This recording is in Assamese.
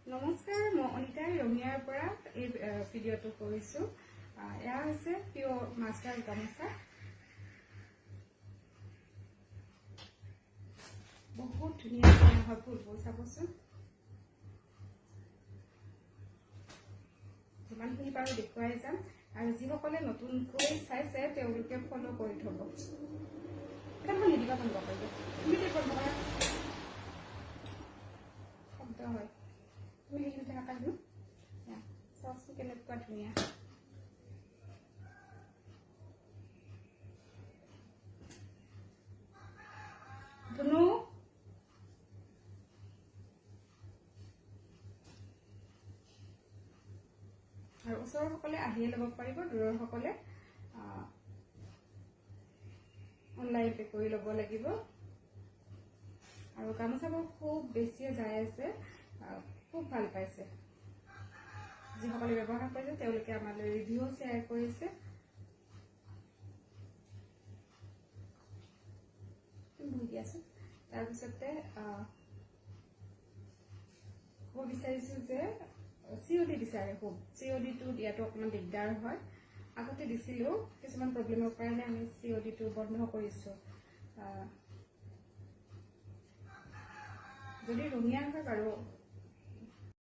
নমস্কাৰ, মই অনিতাই ৰঙিয়াৰ পৰা এই ভিডিঅ'টো কৰিছোঁ। এয়া হৈছে পিয়ৰ মাষ্টাৰ গামোচা। বহুত ধুনীয়া হয় ফুলবোৰ, চাবচোন। যিমানখিনি পাৰোঁ দেখুৱাই যাম, আৰু যিসকলে নতুনকৈ চাইছে তেওঁলোকে ফ'ল' কৰি থ'ব। কেনেকৈ নিদিবা বন্ধ কৰিব, তুমি বন্ধ কৰা শব্দ হয়। তুমি সেইখিনি থাকা দিওঁ চাওকচোন কেনেকুৱা ধুনীয়া। ধুনু আৰু ওচৰৰ সকলে আহিয়ে ল'ব পাৰিব, দূৰৰ সকলে অনলাইন পে কৰি ল'ব লাগিব। আৰু গামোচাবোৰ খুব বেছিয়ে যাই আছে, খুব ভাল পাইছে। যিসকলে ব্যৱহাৰ কৰিছে তেওঁলোকে আমালৈ ৰিভিউ শ্বেয়াৰ কৰিছে। তাৰপিছতে ক'ব বিচাৰিছোঁ যে COD বিচাৰে। খুব COD-টো দিয়াটো অকণমান দিগদাৰ হয়। আগতে দিছিলোঁ, কিছুমান প্ৰব্লেমৰ কাৰণে আমি COD-টো বন্ধ কৰিছোঁ। যদি ৰঙিয়া হয় বাৰু